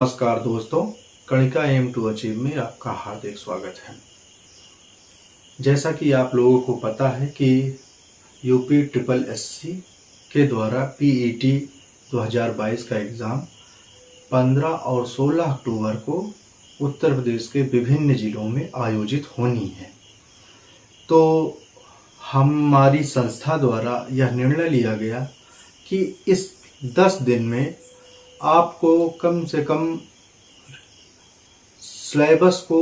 नमस्कार दोस्तों, कणिका M to achieve में आपका हार्दिक स्वागत है। जैसा कि आप लोगों को पता है कि यूपी ट्रिपल एससी के द्वारा पीईटी 2022 का एग्ज़ाम 15 और 16 अक्टूबर को उत्तर प्रदेश के विभिन्न ज़िलों में आयोजित होनी है। तो हमारी संस्था द्वारा यह निर्णय लिया गया कि इस 10 दिन में आपको कम से कम सिलेबस को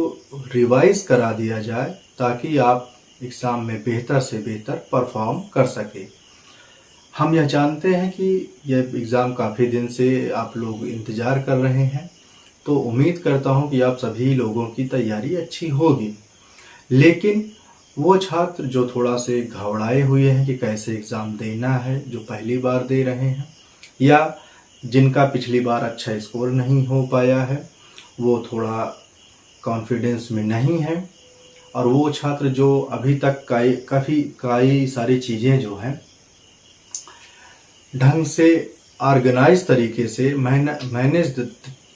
रिवाइज करा दिया जाए ताकि आप एग्ज़ाम में बेहतर से बेहतर परफॉर्म कर सके। हम यह जानते हैं कि यह एग्ज़ाम काफ़ी दिन से आप लोग इंतज़ार कर रहे हैं, तो उम्मीद करता हूं कि आप सभी लोगों की तैयारी अच्छी होगी। लेकिन वो छात्र जो थोड़ा से घबराए हुए हैं कि कैसे एग्ज़ाम देना है, जो पहली बार दे रहे हैं या जिनका पिछली बार अच्छा स्कोर नहीं हो पाया है, वो थोड़ा कॉन्फिडेंस में नहीं है, और वो छात्र जो अभी तक कई सारी चीज़ें जो हैं ढंग से ऑर्गेनाइज तरीके से मैनेज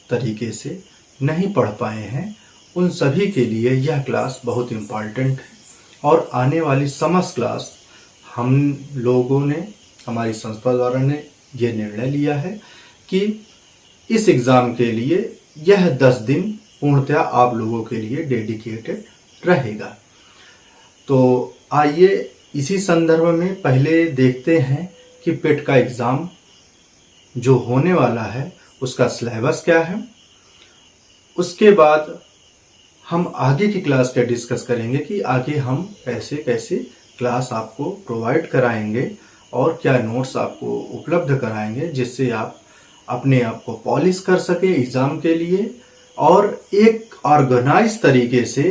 तरीके से नहीं पढ़ पाए हैं, उन सभी के लिए यह क्लास बहुत इम्पॉर्टेंट है। और आने वाली समस्त क्लास हम लोगों ने, हमारी संस्था द्वारा ने ये निर्णय लिया है कि इस एग्ज़ाम के लिए यह 10 दिन पूर्णतः आप लोगों के लिए डेडिकेटेड रहेगा। तो आइए इसी संदर्भ में पहले देखते हैं कि पेट का एग्ज़ाम जो होने वाला है उसका सिलेबस क्या है। उसके बाद हम आगे की क्लास का डिस्कस करेंगे कि आगे हम कैसे कैसे क्लास आपको प्रोवाइड कराएंगे और क्या नोट्स आपको उपलब्ध कराएंगे, जिससे आप अपने आप को पॉलिश कर सके एग्ज़ाम के लिए और एक ऑर्गेनाइज तरीके से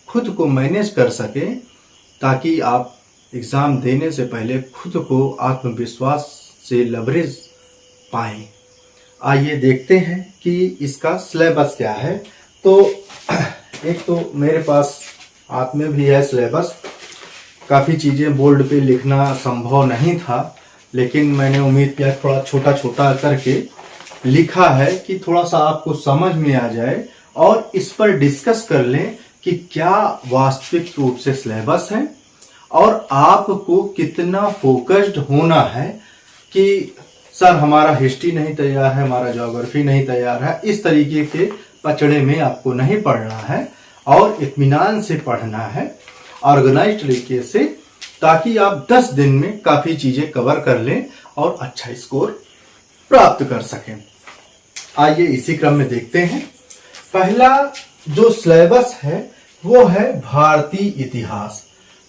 खुद को मैनेज कर सके, ताकि आप एग्ज़ाम देने से पहले खुद को आत्मविश्वास से लबरेज पाएं। आइए देखते हैं कि इसका सिलेबस क्या है। तो एक तो मेरे पास हाथ में भी है सिलेबस। काफ़ी चीज़ें बोर्ड पे लिखना संभव नहीं था, लेकिन मैंने उम्मीद किया थोड़ा छोटा छोटा करके लिखा है कि थोड़ा सा आपको समझ में आ जाए और इस पर डिस्कस कर लें कि क्या वास्तविक रूप से सिलेबस है और आपको कितना फोकस्ड होना है कि सर हमारा हिस्ट्री नहीं तैयार है, हमारा ज्योग्राफी नहीं तैयार है, इस तरीके के पचड़े में आपको नहीं पढ़ना है और इत्मीनान से पढ़ना है, ऑर्गेनाइज तरीके से, ताकि आप 10 दिन में काफ़ी चीज़ें कवर कर लें और अच्छा स्कोर प्राप्त कर सकें। आइए इसी क्रम में देखते हैं। पहला जो सिलेबस है वो है भारतीय इतिहास।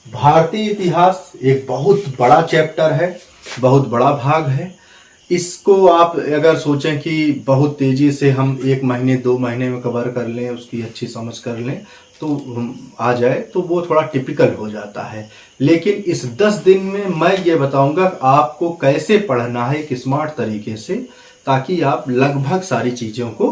भारतीय इतिहास एक बहुत बड़ा चैप्टर है, बहुत बड़ा भाग है। इसको आप अगर सोचें कि बहुत तेजी से हम 1 महीने 2 महीने में कवर कर लें, उसकी अच्छी समझ कर लें तो आ जाए, तो वो थोड़ा टिपिकल हो जाता है। लेकिन इस 10 दिन में मैं ये बताऊंगा आपको कैसे पढ़ना है एक स्मार्ट तरीके से, ताकि आप लगभग सारी चीज़ों को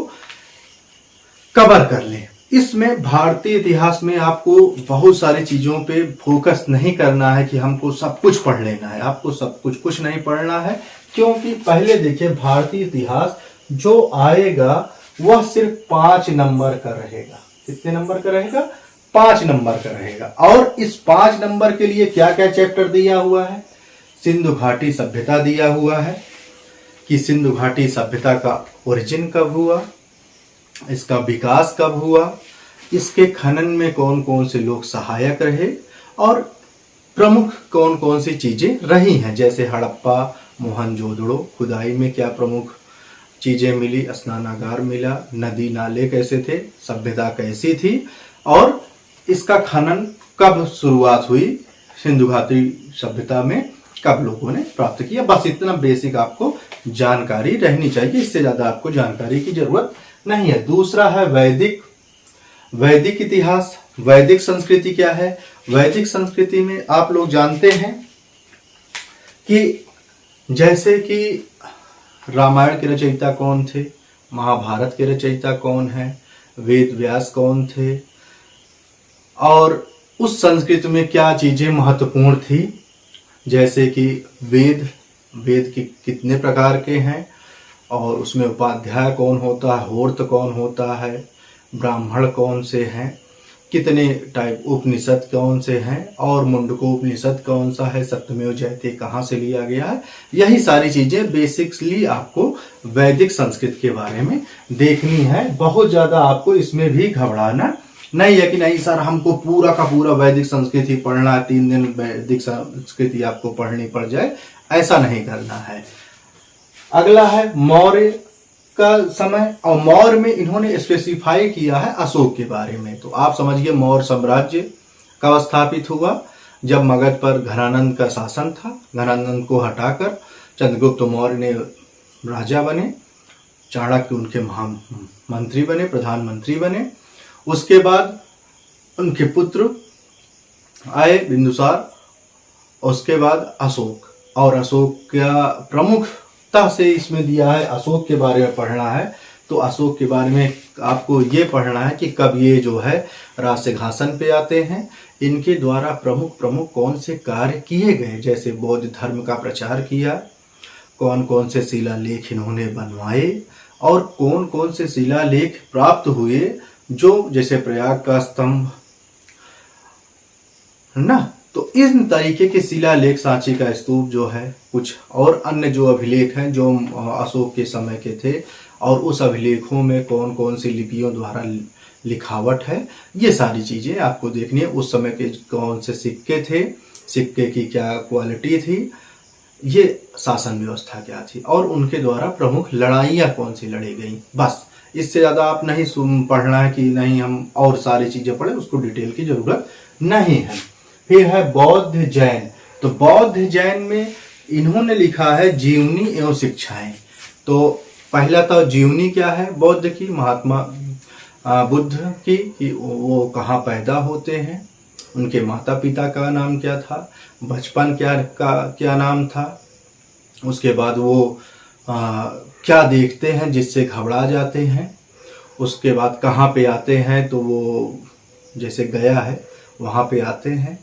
कवर कर लें। इसमें भारतीय इतिहास में आपको बहुत सारी चीज़ों पे फोकस नहीं करना है कि हमको सब कुछ पढ़ लेना है। आपको सब कुछ नहीं पढ़ना है, क्योंकि पहले देखिए भारतीय इतिहास जो आएगा वह सिर्फ 5 नंबर का रहेगा। कितने नंबर का रहेगा? 5 नंबर का रहेगा। और इस 5 नंबर के लिए क्या क्या चैप्टर दिया हुआ है? सिंधु घाटी सभ्यता दिया हुआ है कि सिंधु घाटी सभ्यता का ओरिजिन कब हुआ, इसका विकास कब हुआ, इसके खनन में कौन कौन से लोग सहायक रहे और प्रमुख कौन कौन सी चीज़ें रही हैं, जैसे हड़प्पा, मोहनजोदड़ो, खुदाई में क्या प्रमुख चीज़ें मिली, स्नानागार मिला, नदी नाले कैसे थे, सभ्यता कैसी थी और इसका खनन कब शुरुआत हुई, सिंधु घाटी सभ्यता में कब लोगों ने प्राप्त किया। बस इतना बेसिक आपको जानकारी रहनी चाहिए, इससे ज़्यादा आपको जानकारी की जरूरत नहीं है। दूसरा है वैदिक इतिहास। वैदिक संस्कृति क्या है? वैदिक संस्कृति में आप लोग जानते हैं कि जैसे कि रामायण के रचयिता कौन थे, महाभारत के रचयिता कौन है, वेद व्यास कौन थे, और उस संस्कृति में क्या चीज़ें महत्वपूर्ण थी, जैसे कि वेद कितने प्रकार के हैं, और उसमें उपाध्याय कौन होता है, होर्त कौन होता है, ब्राह्मण कौन से हैं, कितने टाइप उपनिषद कौन से हैं, और मुंडको उपनिषद कौन सा है, सत्यमेव जयते कहाँ से लिया गया है। यही सारी चीज़ें बेसिक्सली आपको वैदिक संस्कृत के बारे में देखनी है। बहुत ज़्यादा आपको इसमें भी घबराना नहीं है कि नहीं सर हमको पूरा का पूरा वैदिक संस्कृत ही पढ़ना है, 3 दिन वैदिक संस्कृति आपको पढ़नी पड़ जाए, ऐसा नहीं करना है। अगला है मौर्य का समय, और मौर्य में इन्होंने स्पेसिफाई किया है अशोक के बारे में। तो आप समझिए मौर्य साम्राज्य कब स्थापित हुआ, जब मगध पर घनानंद का शासन था। घनानंद को हटाकर चंद्रगुप्त मौर्य ने राजा बने, चाणक्य उनके मंत्री बने, प्रधानमंत्री बने। उसके बाद उनके पुत्र आए बिंदुसार, उसके बाद अशोक, और अशोक का प्रमुखता से इसमें दिया है, अशोक के बारे में पढ़ना है तो अशोक के बारे में आपको ये पढ़ना है कि कब ये जो है राज सिंहासन पे आते हैं, इनके द्वारा प्रमुख प्रमुख कौन से कार्य किए गए, जैसे बौद्ध धर्म का प्रचार किया, कौन कौन से शिलालेख इन्होंने बनवाए, और कौन कौन से शिलालेख प्राप्त हुए, जो जैसे प्रयाग का स्तंभ ना, तो इन तरीके के शिलालेख, सांची का स्तूप जो है, कुछ और अन्य जो अभिलेख हैं जो अशोक के समय के थे, और उस अभिलेखों में कौन कौन सी लिपियों द्वारा लिखावट है, ये सारी चीज़ें आपको देखनी है। उस समय के कौन से सिक्के थे, सिक्के की क्या क्वालिटी थी, ये शासन व्यवस्था क्या थी, और उनके द्वारा प्रमुख लड़ाइयाँ कौन सी लड़ी गई। बस इससे ज़्यादा आप नहीं पढ़ना है कि नहीं हम और सारी चीज़ें पढ़ें, उसको डिटेल की ज़रूरत नहीं है। फिर है बौद्ध जैन। तो बौद्ध जैन में इन्होंने लिखा है जीवनी एवं शिक्षाएं। तो पहला तो जीवनी क्या है बौद्ध की, महात्मा बुद्ध की, कि वो कहाँ पैदा होते हैं, उनके माता पिता का नाम क्या था, बचपन क्या नाम था, उसके बाद वो क्या देखते हैं जिससे घबरा जाते हैं, उसके बाद कहाँ पे आते हैं, तो वो जैसे गया है वहाँ पे आते हैं,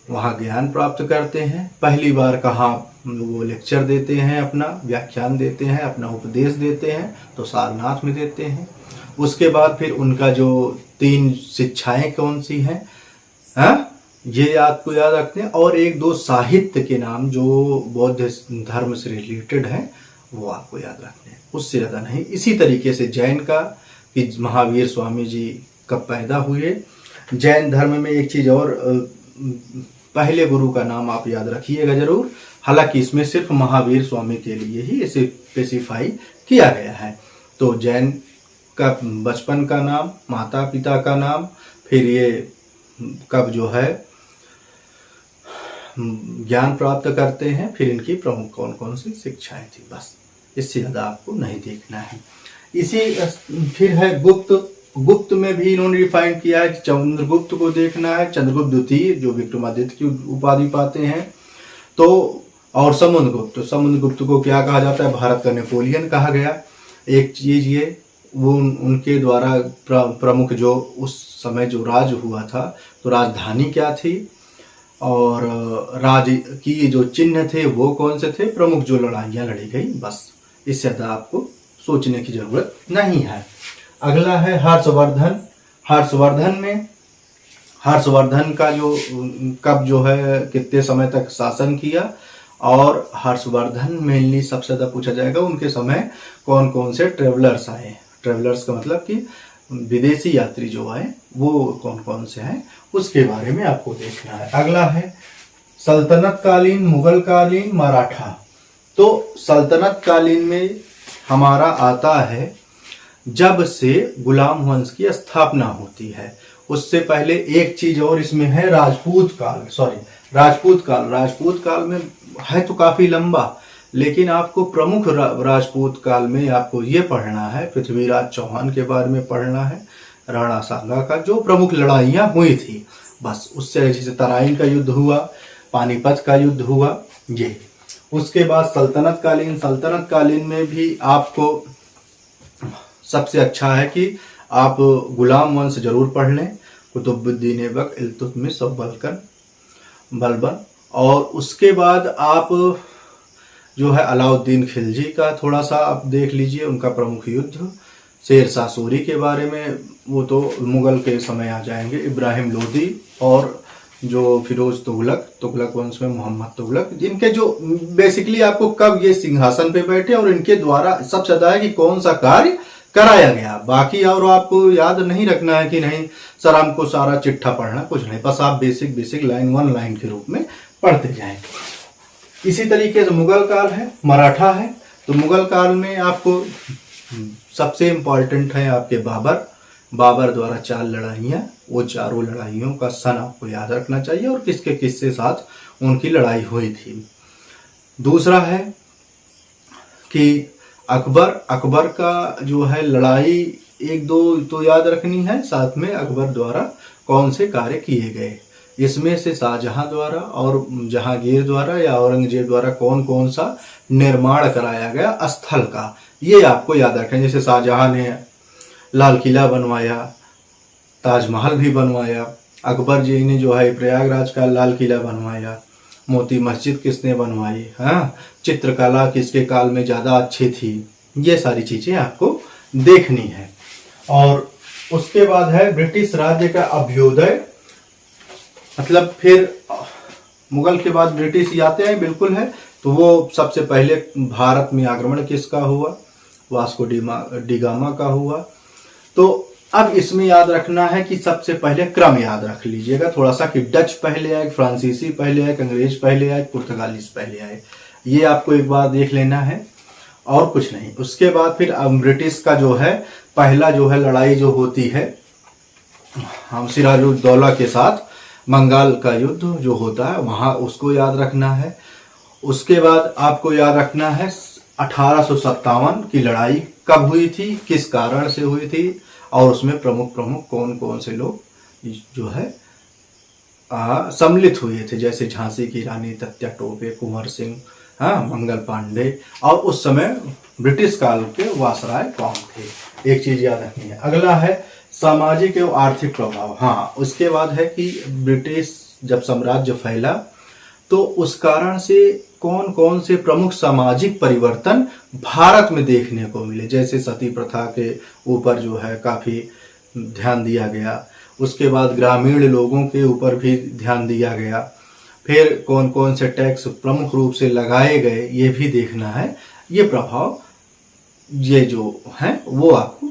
वहाँ ज्ञान प्राप्त करते हैं, पहली बार कहाँ वो लेक्चर देते हैं, अपना व्याख्यान देते हैं, अपना उपदेश देते हैं, तो सारनाथ में देते हैं। उसके बाद फिर उनका जो 3 शिक्षाएं कौन सी हैं, ये आपको याद रखते हैं, और 1-2 साहित्य के नाम जो बौद्ध धर्म से रिलेटेड हैं वो आपको याद रखते हैं, उससे ज़्यादा नहीं। इसी तरीके से जैन का कि महावीर स्वामी जी कब पैदा हुए। जैन धर्म में एक चीज़ और, पहले गुरु का नाम आप याद रखिएगा जरूर, हालांकि इसमें सिर्फ महावीर स्वामी के लिए ही इसे स्पेसिफाई किया गया है। तो जैन का बचपन का नाम, माता पिता का नाम, फिर ये कब जो है ज्ञान प्राप्त करते हैं, फिर इनकी प्रमुख कौन कौन सी शिक्षाएं थी, बस इससे ज़्यादा आपको नहीं देखना है। इसी फिर है गुप्त। गुप्त में भी इन्होंने डिफाइन किया है कि चंद्रगुप्त को देखना है, चंद्रगुप्त द्वितीय जो विक्रमादित्य की उपाधि पाते हैं। तो और समुद्रगुप्त, समुद्रगुप्त को क्या कहा जाता है, भारत का नेपोलियन कहा गया। एक चीज़ ये वो उनके द्वारा प्रमुख जो उस समय जो राज हुआ था, तो राजधानी क्या थी, और राज की जो चिन्ह थे वो कौन से थे, प्रमुख जो लड़ाइयाँ लड़ी गई, बस इससे ज़्यादा आपको सोचने की जरूरत नहीं है। अगला है हर्षवर्धन। हर्षवर्धन में हर्षवर्धन का जो कब जो है कितने समय तक शासन किया, और हर्षवर्धन मेनली सबसे ज़्यादा पूछा जाएगा उनके समय कौन कौन से ट्रेवलर्स आए। ट्रेवलर्स का मतलब कि विदेशी यात्री जो आए वो कौन कौन से हैं, उसके बारे में आपको देखना है। अगला है सल्तनत कालीन, मुगल कालीन, मराठा। तो सल्तनत कालीन में हमारा आता है जब से गुलाम वंश की स्थापना होती है, उससे पहले एक चीज और इसमें है राजपूत काल। राजपूत काल में है तो काफी लंबा, लेकिन आपको प्रमुख राजपूत काल में आपको ये पढ़ना है, पृथ्वीराज चौहान के बारे में पढ़ना है, राणा सांगा का जो प्रमुख लड़ाइयाँ हुई थी, बस उससे जैसे तराइन का युद्ध हुआ, पानीपत का युद्ध हुआ ये। उसके बाद सल्तनत कालीन में भी आपको सबसे अच्छा है कि आप गुलाम वंश जरूर पढ़ लें, कुतुबुद्दीन ऐबक, इल्तुतमिश और बलबन। और उसके बाद आप जो है अलाउद्दीन खिलजी का थोड़ा सा आप देख लीजिए, उनका प्रमुख युद्ध। शेरशाह सूरी के बारे में, वो तो मुगल के समय आ जाएंगे। इब्राहिम लोदी और जो फिरोज तुगलक वंश में मोहम्मद तुगलक, जिनके जो बेसिकली आपको कब ये सिंहासन पे बैठे और इनके द्वारा सब चलता है कि कौन सा कार्य कराया गया। बाकी और आपको याद नहीं रखना है कि नहीं सर हमको सारा चिट्ठा पढ़ना, कुछ नहीं, बस आप बेसिक लाइन 1 लाइन के रूप में पढ़ते जाएंगे। इसी तरीके से मुगल काल है, मराठा है। तो मुगल काल में आपको सबसे इम्पॉर्टेंट है आपके बाबर द्वारा 4 लड़ाइयाँ, वो चारों लड़ाइयों का सन आपको याद रखना चाहिए और किसके किसके साथ उनकी लड़ाई हुई थी। दूसरा है कि अकबर का जो है लड़ाई 1-2 तो याद रखनी है, साथ में अकबर द्वारा कौन से कार्य किए गए, इसमें से शाहजहां द्वारा और जहांगीर द्वारा या औरंगजेब द्वारा कौन कौन सा निर्माण कराया गया स्थल का, ये आपको याद रखें। जैसे शाहजहां ने लाल किला बनवाया, ताजमहल भी बनवाया, अकबर जी ने जो है प्रयागराज का लाल किला बनवाया, मोती मस्जिद किसने बनवाई, हाँ, चित्रकला किसके काल में ज़्यादा अच्छी थी, ये सारी चीज़ें आपको देखनी है। और उसके बाद है ब्रिटिश राज्य का अभ्युदय, मतलब फिर मुगल के बाद ब्रिटिश ही आते हैं, बिल्कुल है। तो वो सबसे पहले भारत में आक्रमण किसका हुआ, वास्को डी गामा का हुआ। तो अब इसमें याद रखना है कि सबसे पहले क्रम याद रख लीजिएगा थोड़ा सा, कि डच पहले आए, फ्रांसीसी पहले आए, अंग्रेज पहले आए, पुर्तगालीज पहले आए, ये आपको एक बार देख लेना है और कुछ नहीं। उसके बाद फिर ब्रिटिश का जो है पहला जो है लड़ाई जो होती है हम सिराजुद्दौला के साथ, बंगाल का युद्ध जो होता है वहाँ, उसको याद रखना है। उसके बाद आपको याद रखना है 1857 की लड़ाई कब हुई थी, किस कारण से हुई थी और उसमें प्रमुख कौन कौन से लोग जो है सम्मिलित हुए थे, जैसे झांसी की रानी, तात्या टोपे, कुंवर सिंह, हाँ, मंगल पांडे, और उस समय ब्रिटिश काल के वासराय कौन थे, एक चीज याद रखनी है। अगला है सामाजिक एवं आर्थिक प्रभाव। हाँ, उसके बाद है कि ब्रिटिश जब साम्राज्य फैला तो उस कारण से कौन कौन से प्रमुख सामाजिक परिवर्तन भारत में देखने को मिले, जैसे सती प्रथा के ऊपर जो है काफी ध्यान दिया गया। उसके बाद ग्रामीण लोगों के ऊपर भी ध्यान दिया गया। फिर कौन कौन से टैक्स प्रमुख रूप से लगाए गए, ये भी देखना है। ये प्रभाव ये जो है वो आपको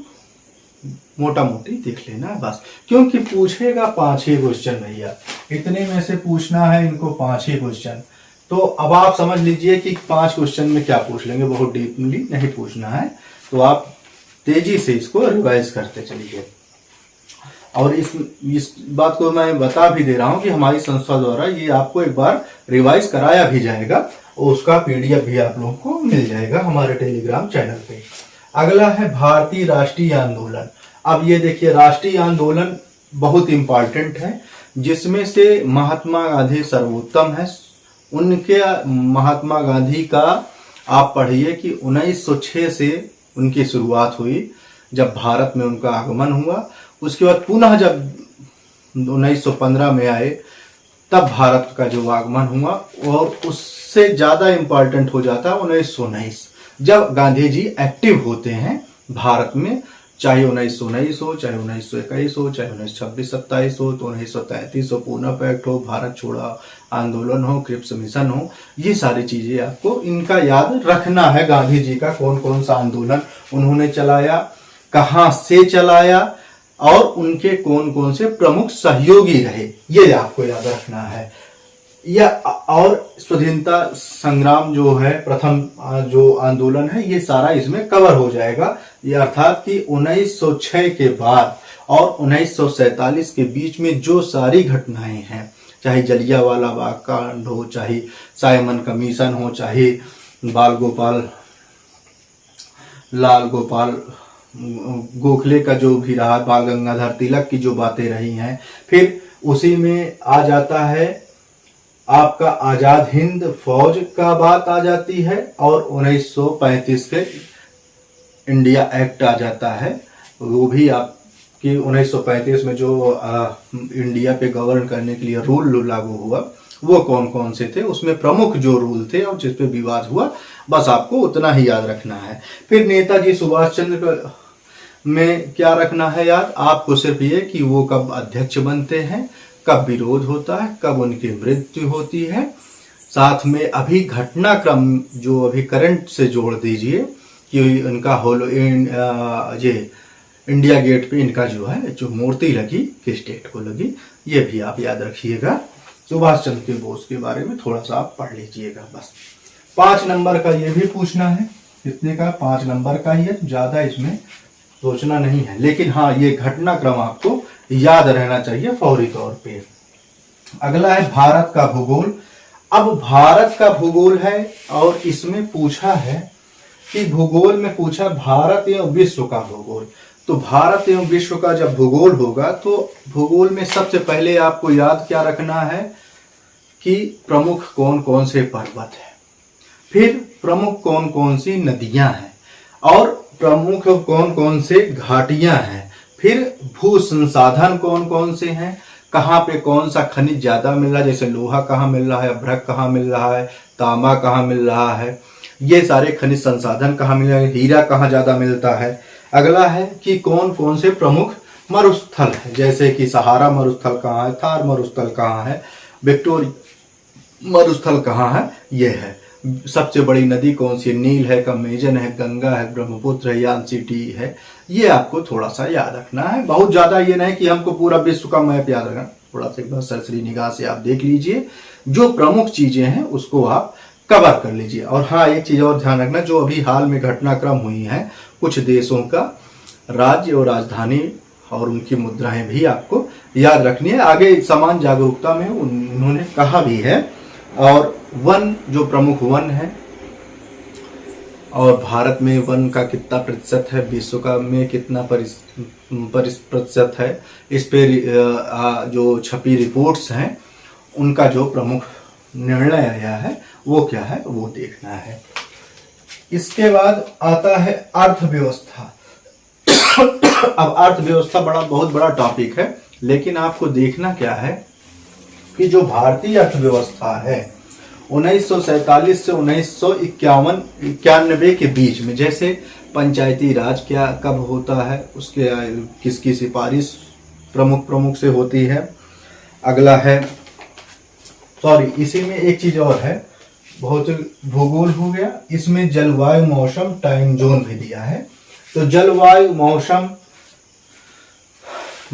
मोटा मोटी देख लेना है बस, क्योंकि पूछेगा 5 ही क्वेश्चन भैया, इतने में से पूछना है इनको 5 ही क्वेश्चन। तो अब आप समझ लीजिए कि 5 क्वेश्चन में क्या पूछ लेंगे, बहुत डीपली नहीं पूछना है। तो आप तेजी से इसको रिवाइज करते चलिए। और इस बात को मैं बता भी दे रहा हूं कि हमारी संस्था द्वारा ये आपको एक बार रिवाइज कराया भी जाएगा और उसका पीडीएफ भी आप लोगों को मिल जाएगा हमारे टेलीग्राम चैनल पे। अगला है भारतीय राष्ट्रीय आंदोलन। अब ये देखिए, राष्ट्रीय आंदोलन बहुत इंपॉर्टेंट है, जिसमें से महात्मा गांधी सर्वोत्तम है। उनके महात्मा गांधी का आप पढ़िए कि 1906 से उनकी शुरुआत हुई, जब भारत में उनका आगमन हुआ। उसके बाद पुनः जब 1915 में आए तब भारत का जो आगमन हुआ, और उससे ज्यादा इंपॉर्टेंट हो जाता है 1919, जब गांधी जी एक्टिव होते हैं भारत में, चाहे 1919 हो, चाहे 1921 हो, चाहे 1926-27 हो, तो 1933 हो, पूना पैक्ट हो, भारत छोड़ो आंदोलन हो, क्रिप्स मिशन हो, ये सारी चीजें आपको इनका याद रखना है। गांधी जी का कौन कौन सा आंदोलन उन्होंने चलाया, कहां से चलाया, और उनके कौन कौन से प्रमुख सहयोगी रहे, ये आपको याद रखना है। या और स्वाधीनता संग्राम जो है, प्रथम जो आंदोलन है, ये सारा इसमें कवर हो जाएगा। ये अर्थात कि 1906 के बाद और 1947 के बीच में जो सारी घटनाएं हैं, चाहे जलियांवाला बाग कांड हो, चाहे साइमन कमीशन हो, चाहे लाल गोपाल गोखले का जो भी रहा, बाल गंगाधर तिलक की जो बातें रही हैं, फिर उसी में आ जाता है आपका आजाद हिंद फौज का बात आ जाती है, और 1935 के इंडिया एक्ट आ जाता है। वो भी आपकी 1935 में जो इंडिया पे गवर्न करने के लिए रूल लागू हुआ, वो कौन कौन से थे, उसमें प्रमुख जो रूल थे और जिस पे विवाद हुआ, बस आपको उतना ही याद रखना है। फिर नेताजी सुभाष चंद्र में क्या रखना है याद, आपको सिर्फ ये कि वो कब अध्यक्ष बनते हैं, कब विरोध होता है, कब उनकी मृत्यु होती है, साथ में अभी घटनाक्रम जो अभी करंट से जोड़ दीजिए कि उनका ये इंडिया गेट पे इनका जो है जो मूर्ति लगी किस डेट को लगी, ये भी आप याद रखिएगा। सुभाष चंद्र बोस के बारे में थोड़ा सा आप पढ़ लीजिएगा बस। 5 नंबर का ये भी पूछना है, कितने का, 5 नंबर का ही है, ज्यादा इसमें सोचना नहीं है, लेकिन हाँ ये घटनाक्रम आपको याद रहना चाहिए फौरी तौर पे। अगला है भारत का भूगोल। अब भारत का भूगोल है और इसमें पूछा है कि भूगोल में पूछा भारत एवं विश्व का भूगोल। तो भारत एवं विश्व का जब भूगोल होगा तो भूगोल में सबसे पहले आपको याद क्या रखना है कि प्रमुख कौन कौन से पर्वत है, फिर प्रमुख कौन कौन सी नदियां हैं और प्रमुख कौन कौन से घाटियां हैं, फिर भू संसाधन कौन कौन से हैं, कहाँ पे कौन सा खनिज ज्यादा मिल रहा है, जैसे लोहा कहाँ मिल रहा है, अभ्रक कहाँ मिल रहा है, तांबा कहाँ मिल रहा है, ये सारे खनिज संसाधन कहाँ मिल रहे हैं, हीरा कहाँ ज्यादा मिलता है। अगला है कि कौन कौन से प्रमुख मरुस्थल है, जैसे कि सहारा मरुस्थल कहाँ है, थार मरुस्थल कहाँ है, विक्टोरिया मरुस्थल कहाँ है, ये है। सबसे बड़ी नदी कौन सी, नील है, अमेजन है, गंगा है, ब्रह्मपुत्र है, यांसी है, ये आपको थोड़ा सा याद रखना है। बहुत ज्यादा ये नहीं कि हमको पूरा विश्व का मैप याद रखना, थोड़ा सा एक बार सरसरी निगाह से आप देख लीजिए, जो प्रमुख चीजें हैं उसको आप कवर कर लीजिए। और हाँ एक चीज और ध्यान रखना, जो अभी हाल में घटनाक्रम हुई हैं कुछ देशों का राज्य और राजधानी और उनकी मुद्राएं भी आपको याद रखनी है। आगे समान जागरूकता में उन्होंने कहा भी है। और वन, जो प्रमुख वन है और भारत में वन का कितना प्रतिशत है, विश्व का में कितना प्रतिशत है, इस पे जो छपी रिपोर्ट्स हैं उनका जो प्रमुख निर्णय आया है वो क्या है वो देखना है। इसके बाद आता है अर्थव्यवस्था। अब अर्थव्यवस्था बहुत बड़ा टॉपिक है, लेकिन आपको देखना क्या है कि जो भारतीय अर्थव्यवस्था है 1947 से 1991 के बीच में, जैसे पंचायती राज क्या कब होता है, उसके किसकी सिफारिश प्रमुख से होती है। अगला है, इसी में एक चीज और है, बहुत भूगोल हो गया, इसमें जलवायु मौसम टाइम जोन भी दिया है। तो जलवायु मौसम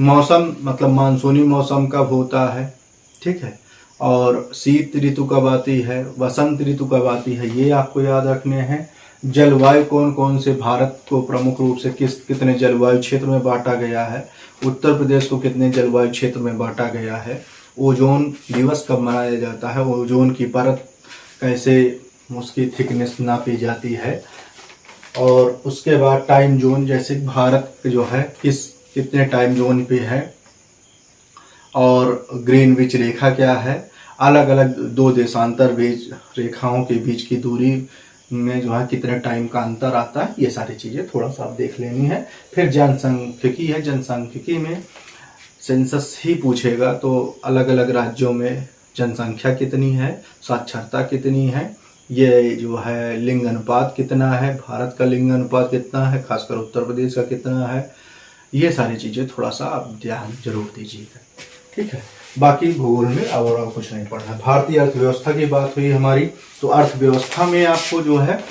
मतलब मानसूनी मौसम कब होता है, ठीक है, और शीत ऋतु कब आती है, वसंत ऋतु कब आती है, ये आपको याद रखने हैं। जलवायु कौन कौन से भारत को प्रमुख रूप से कितने जलवायु क्षेत्र में बांटा गया है, उत्तर प्रदेश को कितने जलवायु क्षेत्र में बांटा गया है, ओजोन दिवस कब मनाया जाता है, ओजोन की परत कैसे उसकी थिकनेस नापी जाती है, और उसके बाद टाइम जोन, जैसे भारत जो है कितने टाइम जोन पे है, और ग्रीनविच रेखा क्या है, अलग अलग 2 देशांतर बीच रेखाओं के बीच की दूरी में जो है कितने टाइम का अंतर आता है, ये सारी चीजें थोड़ा सा आप देख लेनी है। फिर जनसांख्यिकी है, जनसांख्यिकी में सेंसस ही पूछेगा, तो अलग अलग राज्यों में जनसंख्या कितनी है, साक्षरता कितनी है, ये जो है लिंग अनुपात कितना है, भारत का लिंग अनुपात कितना है, खासकर उत्तर प्रदेश का कितना है, ये सारी चीजें थोड़ा सा आप ध्यान जरूर दीजिएगा, ठीक है। बाकी भूगोल में और कुछ नहीं पढ़ना। भारतीय अर्थव्यवस्था की बात हुई हमारी, तो अर्थव्यवस्था में आपको जो है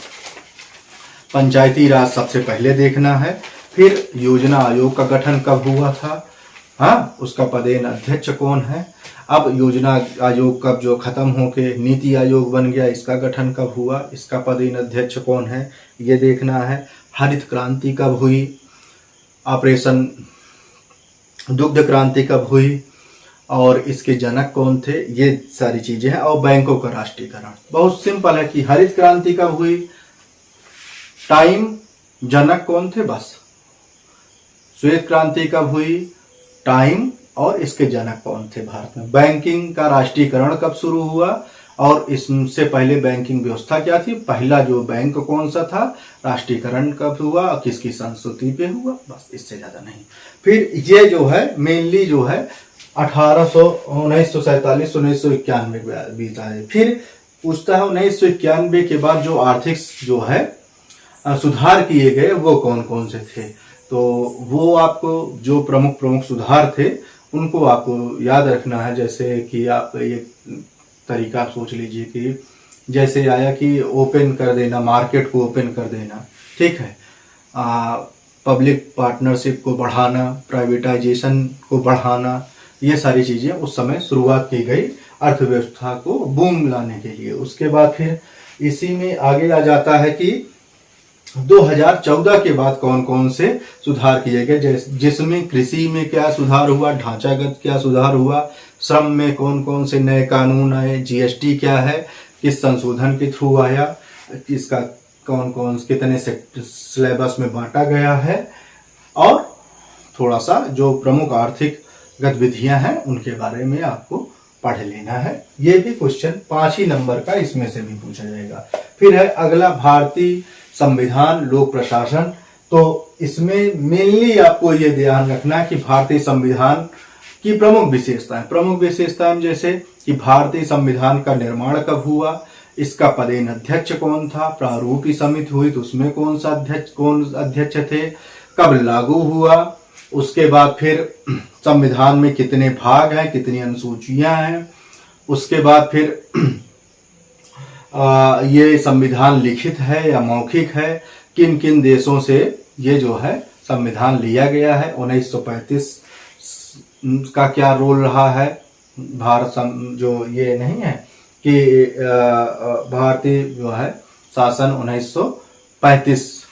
पंचायती राज सबसे पहले देखना है, फिर योजना आयोग का गठन कब हुआ था, हाँ, उसका पदेन अध्यक्ष कौन है, अब योजना आयोग कब जो खत्म होके नीति आयोग बन गया, इसका गठन कब हुआ, इसका पदेन अध्यक्ष कौन है, ये देखना है। हरित क्रांति कब हुई, ऑपरेशन दुग्ध क्रांति कब हुई और इसके जनक कौन थे, ये सारी चीजें हैं। और बैंकों का राष्ट्रीयकरण बहुत सिंपल है कि हरित क्रांति कब हुई, टाइम, जनक कौन थे, बस। श्वेत क्रांति कब हुई, टाइम और इसके जनक कौन थे भारत में। बैंकिंग का राष्ट्रीयकरण कब शुरू हुआ और इससे पहले बैंकिंग व्यवस्था क्या थी, पहला जो बैंक कौन सा था, राष्ट्रीयकरण कब हुआ और किसकी संस्तुति पे हुआ, बस, इससे ज्यादा नहीं। फिर ये जो है मेनली जो है 1947 1991 बीता है। फिर पूछता है 1991 के बाद जो आर्थिक जो है सुधार किए गए वो कौन कौन से थे। तो वो आपको जो प्रमुख प्रमुख सुधार थे उनको आपको याद रखना है। जैसे कि आप एक तरीका आप सोच लीजिए कि जैसे आया कि ओपन कर देना, मार्केट को ओपन कर देना, ठीक है, पब्लिक पार्टनरशिप को बढ़ाना, प्राइवेटाइजेशन को बढ़ाना, ये सारी चीज़ें उस समय शुरुआत की गई अर्थव्यवस्था को बूम लाने के लिए। उसके बाद फिर इसी में आगे आ जाता है कि 2014 के बाद कौन कौन से सुधार किए गए, जिसमें कृषि में क्या सुधार हुआ, ढांचागत क्या सुधार हुआ, श्रम में कौन कौन से नए कानून आए, जीएसटी क्या है, किस संशोधन के थ्रू आया, इसका कौन कौन कितने सिलेबस में बांटा गया है, और थोड़ा सा जो प्रमुख आर्थिक गतिविधियां हैं उनके बारे में आपको पढ़ लेना है। ये भी क्वेश्चन 5 ही नंबर का इसमें से भी पूछा जाएगा। फिर है अगला भारतीय संविधान लोक प्रशासन। तो इसमें मेनली आपको ये ध्यान रखना है कि भारतीय संविधान की प्रमुख विशेषताएं जैसे कि भारतीय संविधान का निर्माण कब हुआ, इसका पदेन अध्यक्ष कौन था, प्रारूपी समिति हुई तो उसमें कौन अध्यक्ष थे, कब लागू हुआ, उसके बाद फिर संविधान में कितने भाग हैं, कितनी अनुसूचियां हैं, उसके बाद फिर ये संविधान लिखित है या मौखिक है, किन किन देशों से ये जो है संविधान लिया गया है, 1935 का क्या रोल रहा है, भारत जो ये नहीं है कि भारतीय जो है शासन 1935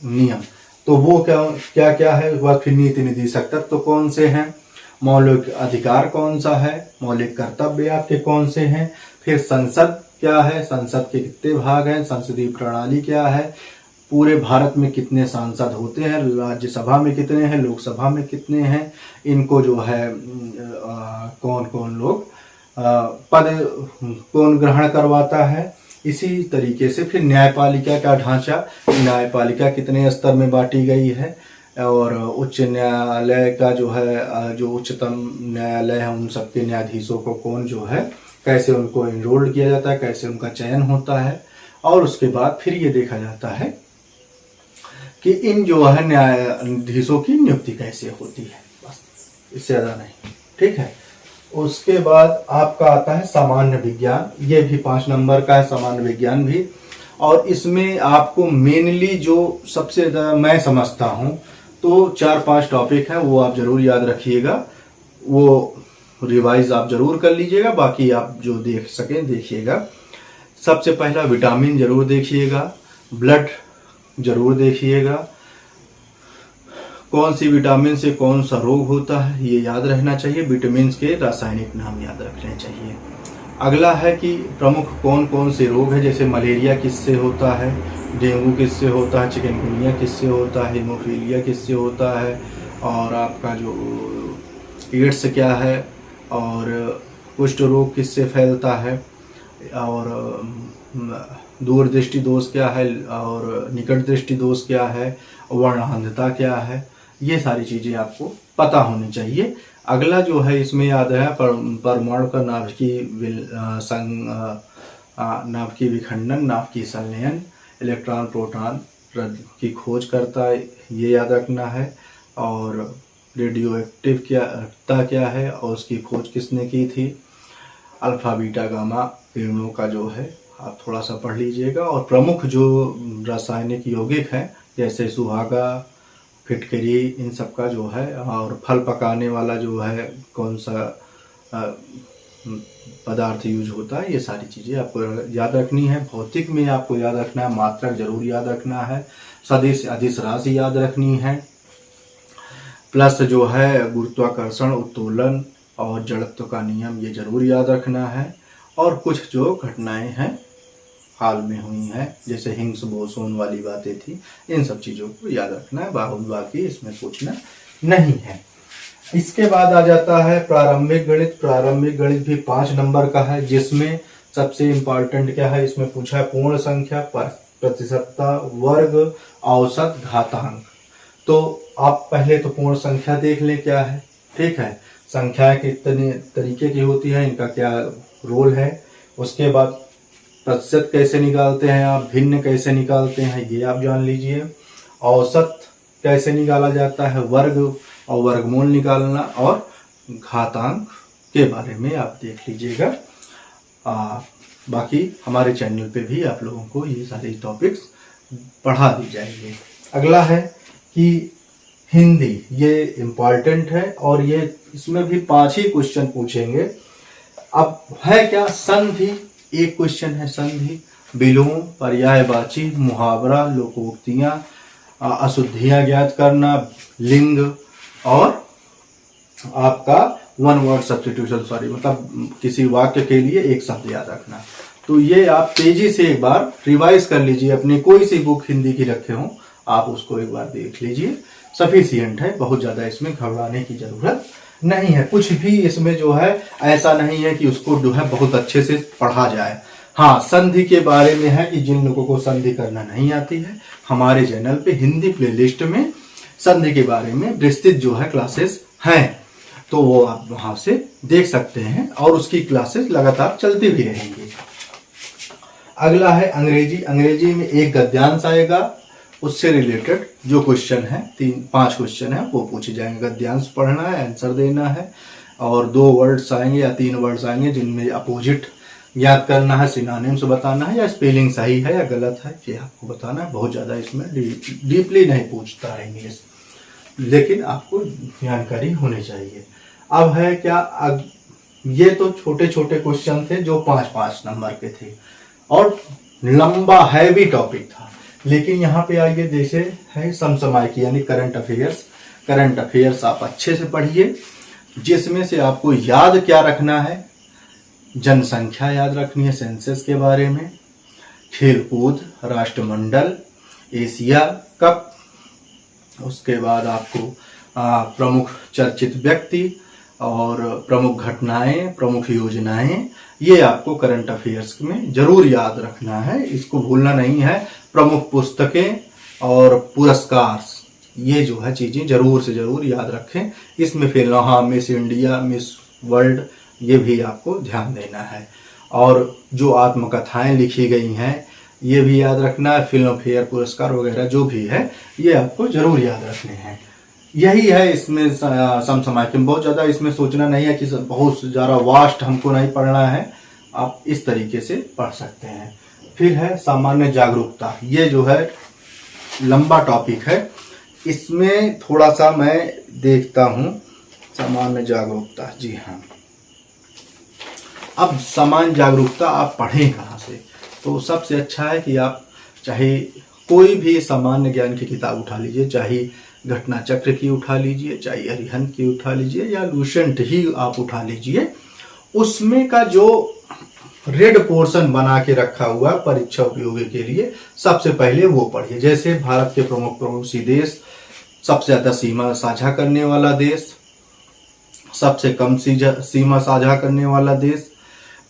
नियम, तो वो क्या क्या है, वह फिर नीति निर्देशक तत्व कौन से हैं, मौलिक अधिकार कौन सा है, मौलिक कर्तव्य आपके कौन से हैं, फिर संसद क्या है, संसद के कितने भाग हैं, संसदीय प्रणाली क्या है, पूरे भारत में कितने सांसद होते हैं, राज्यसभा में कितने हैं, लोकसभा में कितने हैं, इनको जो है कौन कौन लोग पद कौन ग्रहण करवाता है। इसी तरीके से फिर न्यायपालिका का ढांचा, न्यायपालिका कितने स्तर में बांटी गई है, और उच्च न्यायालय का जो है जो उच्चतम न्यायालय है उन सबके न्यायाधीशों को कौन जो है कैसे उनको इनरोल्ड किया जाता है, कैसे उनका चयन होता है, और उसके बाद फिर ये देखा जाता है कि इन जो है न्यायाधीशों की नियुक्ति कैसे होती है, बस इससे ज़्यादा नहीं, ठीक है। उसके बाद आपका आता है सामान्य विज्ञान, ये भी 5 नंबर का है सामान्य विज्ञान भी, और इसमें आपको मेनली जो सबसे ज़्यादा मैं समझता हूँ तो 4-5 टॉपिक हैं, वो आप जरूर याद रखिएगा, वो रिवाइज आप जरूर कर लीजिएगा, बाकी आप जो देख सकें देखिएगा। सबसे पहला विटामिन जरूर देखिएगा, ब्लड जरूर देखिएगा, कौन सी विटामिन से कौन सा रोग होता है ये याद रहना चाहिए, विटामिन के रासायनिक नाम याद रखने चाहिए। अगला है कि प्रमुख कौन कौन से रोग है, जैसे मलेरिया किससे होता है, डेंगू किससे होता है, चिकनगुनिया किससे होता है, हीमोफीलिया किससे होता है, और आपका जो एड्स क्या है, और कुष्ठ रोग किससे फैलता है, और दूरदृष्टि दोष क्या है, और निकट दृष्टि दोष क्या है, वर्णांधता क्या है, ये सारी चीज़ें आपको पता होनी चाहिए। अगला जो है इसमें याद है परमाणु का नाभिकीय विखंडन, नाभिकीय संलयन, इलेक्ट्रॉन प्रोटॉन की खोज करता है, ये याद रखना है, और रेडियो एक्टिव क्या है और उसकी खोज किसने की थी, अल्फा बीटा गामा किरणों का जो है आप थोड़ा सा पढ़ लीजिएगा, और प्रमुख जो रासायनिक यौगिक हैं जैसे सुहागा, फिटकरी, इन सब का जो है, और फल पकाने वाला जो है कौन सा पदार्थ यूज होता है, ये सारी चीज़ें आपको याद रखनी है। भौतिक में आपको याद रखना है, मात्रक जरूर याद रखना है, सदिश अदिश राशि याद रखनी है, प्लस जो है गुरुत्वाकर्षण, उत्तोलन और जड़त्व का नियम ये जरूर याद रखना है, और कुछ जो घटनाएं हैं हाल में हुई हैं जैसे हिग्स बोसोन वाली बातें थी, इन सब चीज़ों को याद रखना है, बाकी इसमें सोचना नहीं है। इसके बाद आ जाता है प्रारंभिक गणित। प्रारंभिक गणित भी 5 नंबर का है, जिसमें सबसे इम्पॉर्टेंट क्या है इसमें पूछा है, पूर्ण संख्या, प्रतिशतता, वर्ग, औसत, घातांक। तो आप पहले तो पूर्ण संख्या देख लें क्या है, ठीक है। संख्याएं कितने तरीके की होती हैं, इनका क्या रोल है। उसके बाद प्रतिशत कैसे निकालते हैं आप, भिन्न कैसे निकालते हैं ये आप जान लीजिए। औसत कैसे निकाला जाता है, वर्ग और वर्गमूल निकालना, और घातांक के बारे में आप देख लीजिएगा। बाकी हमारे चैनल पे भी आप लोगों को ये सारे टॉपिक्स पढ़ा दी जाएंगे। अगला है कि हिंदी, ये इम्पॉर्टेंट है और ये इसमें भी 5 ही क्वेश्चन पूछेंगे। अब है क्या, संधि, एक क्वेश्चन है संधि, विलोम, पर्यायवाची, मुहावरा, लोकोक्तियां, अशुद्धियां ज्ञात करना, लिंग, और आपका वन वर्ड सब्स्टिट्यूशन, सॉरी मतलब किसी वाक्य के लिए एक शब्द याद रखना। तो ये आप तेजी से एक बार रिवाइज कर लीजिए, अपनी कोई सी बुक हिंदी की रखे हो आप उसको एक बार देख लीजिए, सफिशिएंट है, बहुत ज्यादा इसमें घबराने की जरूरत नहीं है। कुछ भी इसमें जो है ऐसा नहीं है कि उसको जो है बहुत अच्छे से पढ़ा जाए। हाँ, संधि के बारे में है कि जिन लोगों को संधि करना नहीं आती है, हमारे चैनल पे हिंदी प्लेलिस्ट में संधि के बारे में विस्तृत जो है क्लासेस हैं, तो वो आप वहां से देख सकते हैं और उसकी क्लासेस लगातार चलती भी रहेंगी। अगला है अंग्रेजी। अंग्रेजी में एक गद्यांश आएगा, उससे रिलेटेड जो क्वेश्चन है 5 क्वेश्चन है वो पूछे जाएंगे। गद्यांश पढ़ना है, आंसर देना है, और 2 वर्ड्स आएंगे या 3 वर्ड्स आएंगे जिनमें अपोजिट याद करना है, सिनोनिम्स बताना है, या स्पेलिंग सही है या गलत है ये आपको बताना है। बहुत ज़्यादा इसमें डीपली नहीं पूछता है इंग्लिश, लेकिन आपको जानकारी होनी चाहिए। अब है क्या, ये तो छोटे छोटे क्वेश्चन थे जो 5-5 नंबर के थे और लंबा हैवी टॉपिक था। लेकिन यहाँ पे आइए, जैसे है समसामयिक यानी करंट अफेयर्स। करंट अफेयर्स आप अच्छे से पढ़िए, जिसमें से आपको याद क्या रखना है, जनसंख्या याद रखनी है, सेंसस के बारे में, खेलकूद, राष्ट्रमंडल, एशिया कप, उसके बाद आपको प्रमुख चर्चित व्यक्ति और प्रमुख घटनाएं, प्रमुख योजनाएं, ये आपको करंट अफेयर्स में जरूर याद रखना है, इसको भूलना नहीं है। प्रमुख पुस्तकें और पुरस्कार, ये जो है चीजें जरूर से जरूर याद रखें। इसमें फिर हाँ, मिस इंडिया, मिस वर्ल्ड, ये भी आपको ध्यान देना है। और जो आत्मकथाएं लिखी गई हैं ये भी याद रखना है। फिल्म फेयर पुरस्कार वगैरह जो भी है ये आपको जरूर याद रखने हैं। यही है इसमें समसामयिक में, बहुत ज़्यादा इसमें सोचना नहीं है कि बहुत ज़्यादा वास्ट हमको नहीं पढ़ना है, आप इस तरीके से पढ़ सकते हैं। फिर है सामान्य जागरूकता, ये जो है लंबा टॉपिक है, इसमें थोड़ा सा मैं देखता हूँ। सामान्य जागरूकता, जी हाँ, अब सामान्य जागरूकता आप पढ़ें कहाँ से, तो सबसे अच्छा है कि आप चाहे कोई भी सामान्य ज्ञान की किताब उठा लीजिए, चाहे घटना चक्र की उठा लीजिए, चाहे अरिहंत की उठा लीजिए, या लूसेंट ही आप उठा लीजिए। उसमें का जो रेड पोर्शन बना के रखा हुआ परीक्षा उपयोगी के लिए, सबसे पहले वो पढ़िए। जैसे भारत के प्रमुख पड़ोसी देश, सबसे ज्यादा सीमा साझा करने वाला देश, सबसे कम सीमा साझा करने वाला देश,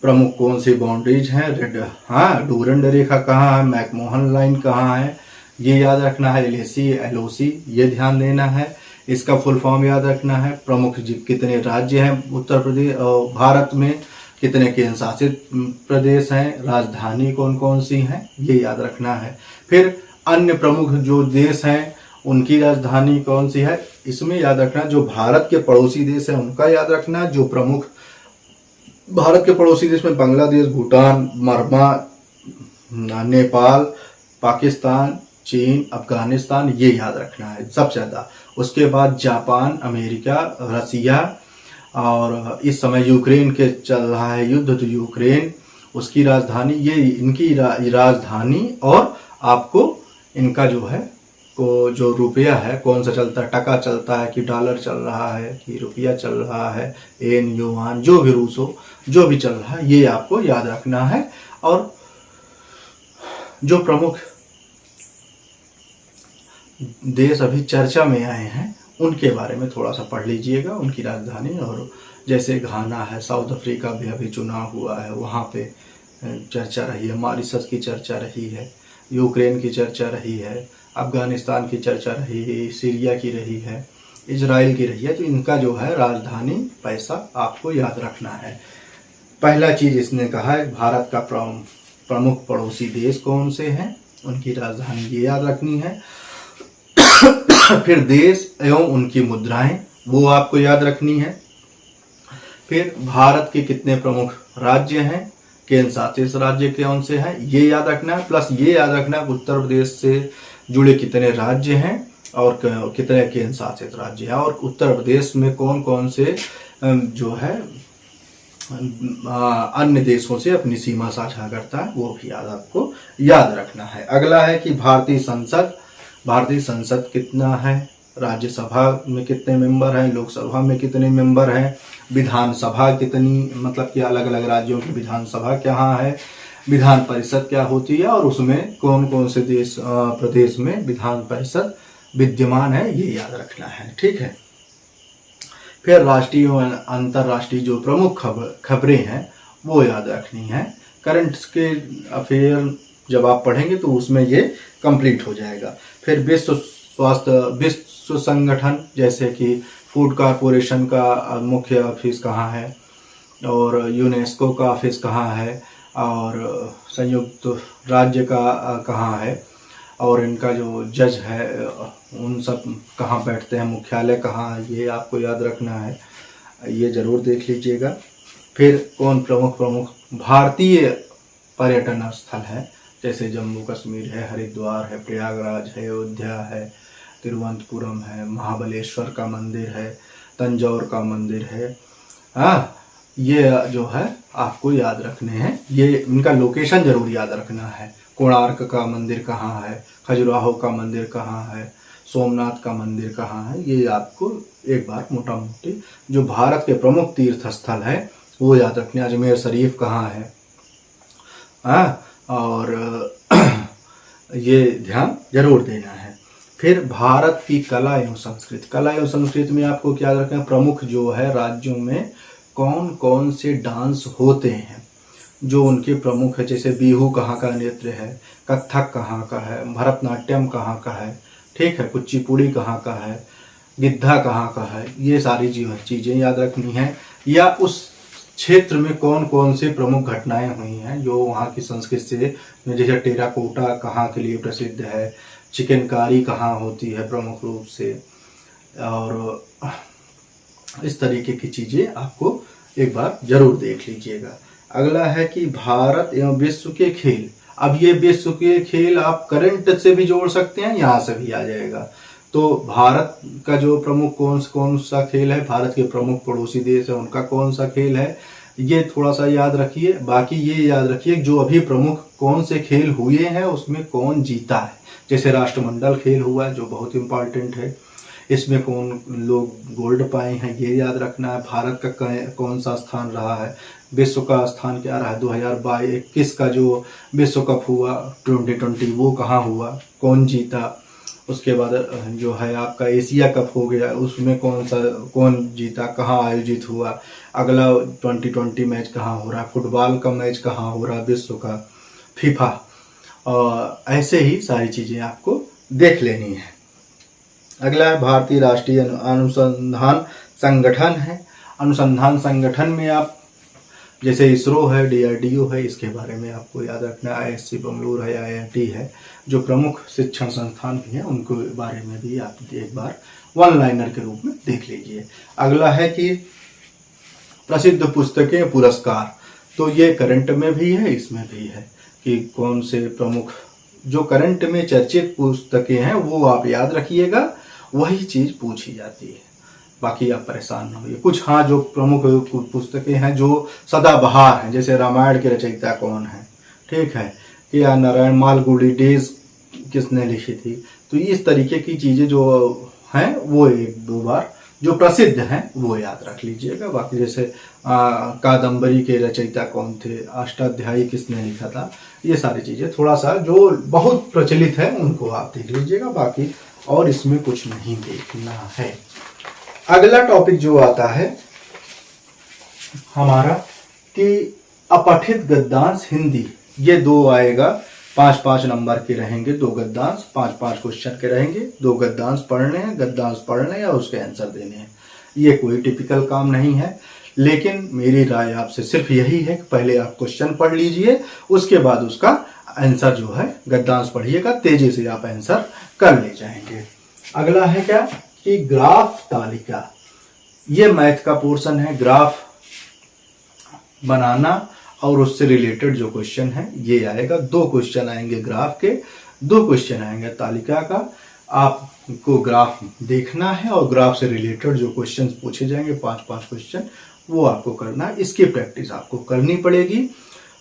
प्रमुख कौन सी बाउंड्रीज हैं, रेड डूरंड रेखा कहाँ है, मैकमोहन लाइन कहाँ है, ये याद रखना है। एलएसी, एलओसी, ये ध्यान देना है। इसका फुल फॉर्म याद रखना है। प्रमुख कितने राज्य हैं उत्तर प्रदेश भारत में, कितने केंद्र शासित प्रदेश हैं, राजधानी कौन कौन सी हैं, ये याद रखना है। फिर अन्य प्रमुख जो देश हैं उनकी राजधानी कौन सी है, इसमें याद रखना। जो भारत के पड़ोसी देश हैं उनका याद रखना। जो प्रमुख भारत के पड़ोसी देश में बांग्लादेश, भूटान, म्यांमार, नेपाल, पाकिस्तान, चीन, अफगानिस्तान, ये याद रखना है सबसे ज़्यादा। उसके बाद जापान, अमेरिका, रसिया, और इस समय यूक्रेन के चल रहा है युद्ध, तो यूक्रेन, उसकी राजधानी, ये इनकी राजधानी, और आपको इनका जो है को जो रुपया है कौन सा चलता है, टका चलता है कि डॉलर चल रहा है कि रुपया चल रहा है, एन, युआन, जो भी रूसो जो भी चल रहा है, ये आपको याद रखना है। और जो प्रमुख देश अभी चर्चा में आए हैं उनके बारे में थोड़ा सा पढ़ लीजिएगा, उनकी राजधानी। और जैसे घाना है, साउथ अफ्रीका भी अभी चुनाव हुआ है, वहाँ पे चर्चा रही है, मॉरिशस की चर्चा रही है, यूक्रेन की चर्चा रही है, अफगानिस्तान की चर्चा रही है, सीरिया की रही है, इजराइल की रही है। तो इनका जो है राजधानी पैसा आपको याद रखना है। पहला चीज इसने कहा है भारत का प्रमुख पड़ोसी देश कौन से हैं, उनकी राजधानी ये याद रखनी है। फिर देश एवं उनकी मुद्राएं वो आपको याद रखनी है। फिर भारत के कितने प्रमुख राज्य हैं, केंद्र शासित राज्य कौन से हैं, ये याद रखना है। प्लस ये याद रखना है उत्तर प्रदेश से जुड़े कितने राज्य हैं और कितने केंद्र शासित राज्य हैं, और उत्तर प्रदेश में कौन कौन से जो है अन्य देशों से अपनी सीमा साझा करता है, वो भी आपको याद रखना है। अगला है कि भारतीय संसद कितना है, राज्यसभा में कितने मेंबर हैं, लोकसभा में कितने मेंबर हैं, विधानसभा कितनी, मतलब कि अलग अलग राज्यों की विधानसभा कहाँ है, विधान परिषद क्या होती है, और उसमें कौन कौन से प्रदेश में विधान परिषद विद्यमान है, ये याद रखना है। ठीक है। फिर राष्ट्रीय और अंतर्राष्ट्रीय जो प्रमुख खबरें हैं वो याद रखनी है। करंट के अफेयर जब आप पढ़ेंगे तो उसमें ये कंप्लीट हो जाएगा। फिर विश्व संगठन, जैसे कि फूड कॉरपोरेशन का मुख्य ऑफिस कहाँ है, और यूनेस्को का ऑफिस कहाँ है, और संयुक्त राज्य का कहाँ है, और इनका जो जज है उन सब कहाँ बैठते हैं, मुख्यालय कहाँ है, ये आपको याद रखना है, ये ज़रूर देख लीजिएगा। फिर कौन प्रमुख भारतीय पर्यटन स्थल है, जैसे जम्मू कश्मीर है, हरिद्वार है, प्रयागराज है, अयोध्या है, तिरुवनंतपुरम है, महाबलेश्वर का मंदिर है, तंजौर का मंदिर है। हाँ, ये जो है आपको याद रखने हैं, ये इनका लोकेशन जरूर याद रखना है। कोणार्क का मंदिर कहाँ है, खजुराहो का मंदिर कहाँ है, सोमनाथ का मंदिर कहाँ है, ये आपको एक बार मोटा मोटी जो भारत के प्रमुख तीर्थ स्थल है वो याद रखने। अजमेर शरीफ कहाँ है, और ये ध्यान जरूर देना है। फिर भारत की कला एवं संस्कृति में आपको क्या याद रखना है, प्रमुख जो है राज्यों में कौन कौन से डांस होते हैं जो उनके प्रमुख है, जैसे बिहू कहाँ का नृत्य है, कथक कहाँ का है, भरतनाट्यम कहाँ का है, ठीक है, कुचिपुड़ी कहाँ का है, गिद्धा कहाँ का है, ये सारी चीज़ें याद रखनी है। या उस क्षेत्र में कौन कौन से प्रमुख घटनाएं हुई हैं जो वहाँ की संस्कृति से, जैसे टेराकोटा कहाँ के लिए प्रसिद्ध है, चिकनकारी कहाँ होती है प्रमुख रूप से, और इस तरीके की चीज़ें आपको एक बार जरूर देख लीजिएगा। अगला है कि भारत एवं विश्व के खेल। अब ये विश्व के खेल आप करंट से भी जोड़ सकते हैं, यहाँ से भी आ जाएगा। तो भारत का जो प्रमुख कौन सा खेल है, भारत के प्रमुख पड़ोसी देश है उनका कौन सा खेल है, ये थोड़ा सा याद रखिए। बाकी ये याद रखिए जो अभी प्रमुख कौन से खेल हुए हैं उसमें कौन जीता है। जैसे राष्ट्रमंडल खेल हुआ जो बहुत इम्पॉर्टेंट है, इसमें कौन लोग गोल्ड पाए हैं, ये याद रखना है। भारत का कौन सा स्थान रहा है, विश्व का स्थान क्या रहा है, 2021 का जो विश्व कप हुआ 2020 वो कहाँ हुआ, कौन जीता। उसके बाद जो है आपका एशिया कप हो गया, उसमें कौन जीता, कहाँ आयोजित हुआ। अगला 2020 मैच कहाँ हो रहा है, फुटबॉल का मैच कहाँ हो रहा है विश्व का, फीफा, और ऐसे ही सारी चीज़ें आपको देख लेनी है। अगला है भारतीय राष्ट्रीय अनुसंधान संगठन है। अनुसंधान संगठन में आप जैसे इसरो है, DRDO है, इसके बारे में आपको याद रखना है। ISC बंगलुरु है, IIT है, जो प्रमुख शिक्षण संस्थान भी हैं उनके बारे में भी आप एक बार वन लाइनर के रूप में देख लीजिए। अगला है कि प्रसिद्ध पुस्तकें पुरस्कार, तो ये करंट में भी है, इसमें भी है कि कौन से प्रमुख जो करंट में चर्चित पुस्तकें हैं वो आप याद रखिएगा, वही चीज़ पूछी जाती है, बाकी आप परेशान ना होइए। कुछ हाँ जो प्रमुख पुस्तकें हैं जो सदाबहार हैं, जैसे रामायण के रचयिता कौन है, ठीक है, कि नारायण मालगुडी डेज किसने लिखी थी। तो इस तरीके की चीज़ें जो हैं वो एक दो बार जो प्रसिद्ध हैं वो याद रख लीजिएगा। बाकी जैसे कादम्बरी के रचयिता कौन थे, अष्टाध्यायी किसने लिखा था, ये सारी चीज़ें थोड़ा सा जो बहुत प्रचलित है उनको आप देख लीजिएगा, बाकी और इसमें कुछ नहीं देखना है। अगला टॉपिक जो आता है हमारा कि अपठित गद्यांश हिंदी, ये दो आएगा 5-5 नंबर के रहेंगे, 2 गद्यांश, 5-5 क्वेश्चन के रहेंगे, 2 गद्यांश पढ़ने हैं, गद्यांश पढ़ने हैं और उसके आंसर देने हैं। ये कोई टिपिकल काम नहीं है, लेकिन मेरी राय आपसे सिर्फ यही है कि पहले आप क्वेश्चन पढ़ लीजिए, उसके बाद उसका आंसर जो है गद्यांश पढ़िएगा, तेजी से आप आंसर कर ले जाएंगे। अगला है क्या कि ग्राफ तालिका। ये मैथ का पोर्शन है, ग्राफ बनाना और उससे रिलेटेड जो क्वेश्चन है ये आएगा। 2 क्वेश्चन आएंगे ग्राफ के, 2 क्वेश्चन आएंगे तालिका का। आपको ग्राफ देखना है और ग्राफ से रिलेटेड जो क्वेश्चन पूछे जाएंगे 5-5 क्वेश्चन, वो आपको करना है। इसकी प्रैक्टिस आपको करनी पड़ेगी।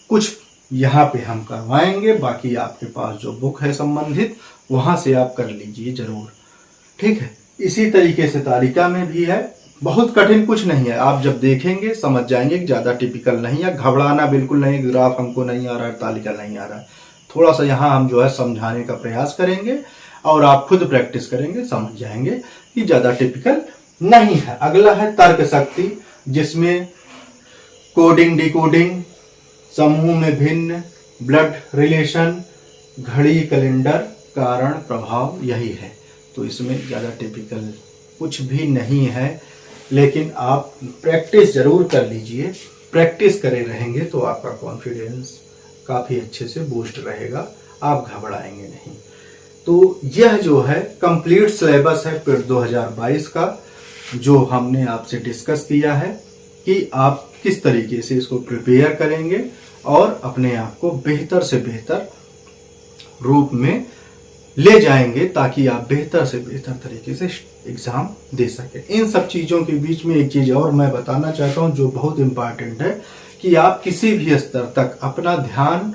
कुछ यहाँ पे हम करवाएंगे, बाकी आपके पास जो बुक है संबंधित वहां से आप कर लीजिए जरूर, ठीक है। इसी तरीके से तालिका में भी है, बहुत कठिन कुछ नहीं है, आप जब देखेंगे समझ जाएंगे कि ज्यादा टिपिकल नहीं है। घबराना बिल्कुल नहीं, ग्राफ हमको नहीं आ रहा है, तालिका नहीं आ रहा है। थोड़ा सा यहाँ हम जो है समझाने का प्रयास करेंगे और आप खुद प्रैक्टिस करेंगे, समझ जाएंगे कि ज्यादा टिपिकल नहीं है। अगला है तर्क शक्ति, जिसमें कोडिंग, डिकोडिंग, समूह में भिन्न, ब्लड रिलेशन, घड़ी, कैलेंडर, कारण प्रभाव, यही है। तो इसमें ज़्यादा टिपिकल कुछ भी नहीं है, लेकिन आप प्रैक्टिस जरूर कर लीजिए। प्रैक्टिस करे रहेंगे तो आपका कॉन्फिडेंस काफ़ी अच्छे से बूस्ट रहेगा, आप घबराएंगे नहीं। तो यह जो है कंप्लीट सिलेबस है पिट 2022 का, जो हमने आपसे डिस्कस किया है कि आप किस तरीके से इसको प्रिपेयर करेंगे और अपने आप को बेहतर से बेहतर रूप में ले जाएंगे, ताकि आप बेहतर से बेहतर तरीके से एग्जाम दे सकें। इन सब चीज़ों के बीच में एक चीज़ और मैं बताना चाहता हूं जो बहुत इम्पॉर्टेंट है, कि आप किसी भी स्तर तक अपना ध्यान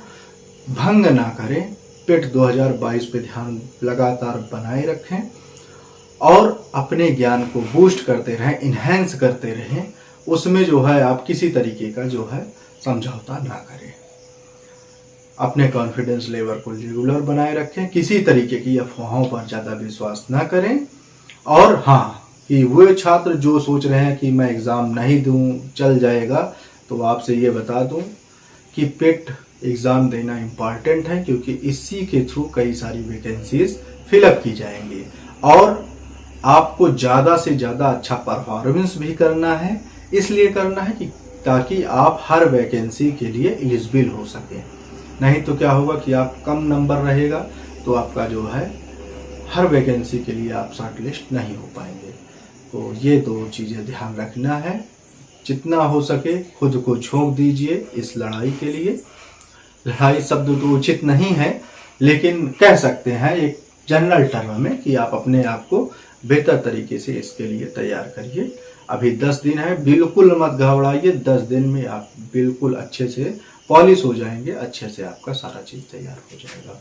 भंग ना करें। पिट 2022 पे ध्यान लगातार बनाए रखें और अपने ज्ञान को बूस्ट करते रहें, इन्हेंस करते रहें। उसमें जो है आप किसी तरीके का जो है समझौता ना करें। अपने कॉन्फिडेंस लेवल को रेगुलर बनाए रखें, किसी तरीके की अफवाहों पर ज़्यादा विश्वास ना करें। और हाँ, कि वो छात्र जो सोच रहे हैं कि मैं एग्ज़ाम नहीं दूं चल जाएगा, तो आपसे ये बता दूं कि पिट एग्ज़ाम देना इम्पॉर्टेंट है, क्योंकि इसी के थ्रू कई सारी वैकेंसीज फिलअप की जाएंगी और आपको ज़्यादा से ज़्यादा अच्छा परफॉर्मेंस भी करना है। इसलिए करना है कि ताकि आप हर वैकेंसी के लिए एलिजिबल हो सकें। नहीं तो क्या होगा कि आप कम नंबर रहेगा तो आपका जो है हर वैकेंसी के लिए आप शॉर्ट लिस्ट नहीं हो पाएंगे। तो ये 2 चीज़ें ध्यान रखना है। जितना हो सके खुद को झोंक दीजिए इस लड़ाई के लिए। लड़ाई शब्द तो उचित नहीं है, लेकिन कह सकते हैं एक जनरल टर्म में कि आप अपने आप को बेहतर तरीके से इसके लिए तैयार करिए। अभी 10 दिन है, बिल्कुल मत घबराइए। 10 दिन में आप बिल्कुल अच्छे से पॉलिश हो जाएंगे, अच्छे से आपका सारा चीज़ तैयार हो जाएगा।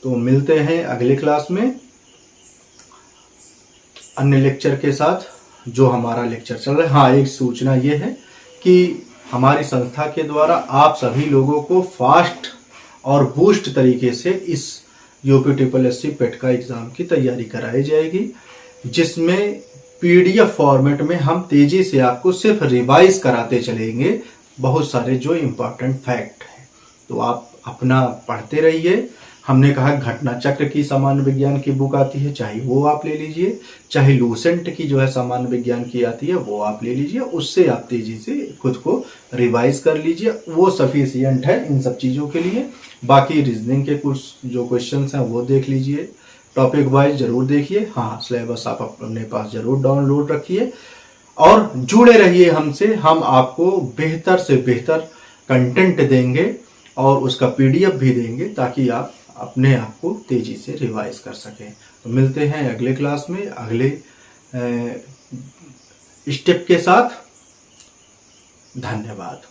तो मिलते हैं अगले क्लास में अन्य लेक्चर के साथ, जो हमारा लेक्चर चल रहा है। हाँ, एक सूचना ये है कि हमारी संस्था के द्वारा आप सभी लोगों को फास्ट और बूस्ट तरीके से इस यूपीट्रिपलएससी पेट का एग्ज़ाम की तैयारी कराई जाएगी, जिसमें PDF फॉर्मेट में हम तेज़ी से आपको सिर्फ रिवाइज कराते चलेंगे बहुत सारे जो इम्पोर्टेंट फैक्ट हैं। तो आप अपना पढ़ते रहिए। हमने कहा घटना चक्र की सामान्य विज्ञान की बुक आती है, चाहे वो आप ले लीजिए, चाहे लूसेंट की जो है सामान्य विज्ञान की आती है वो आप ले लीजिए। उससे आप तेजी से खुद को रिवाइज कर लीजिए, वो सफिशियंट है इन सब चीज़ों के लिए। बाकी रीजनिंग के कुछ जो क्वेश्चंस हैं वो देख लीजिए, टॉपिक वाइज जरूर देखिए। हाँ, सिलेबस आप अपने पास जरूर डाउनलोड रखिए और जुड़े रहिए हमसे। हम आपको बेहतर से बेहतर कंटेंट देंगे और उसका PDF भी देंगे, ताकि आप अपने आप को तेजी से रिवाइज कर सकें। तो मिलते हैं अगले क्लास में अगले स्टेप के साथ। धन्यवाद।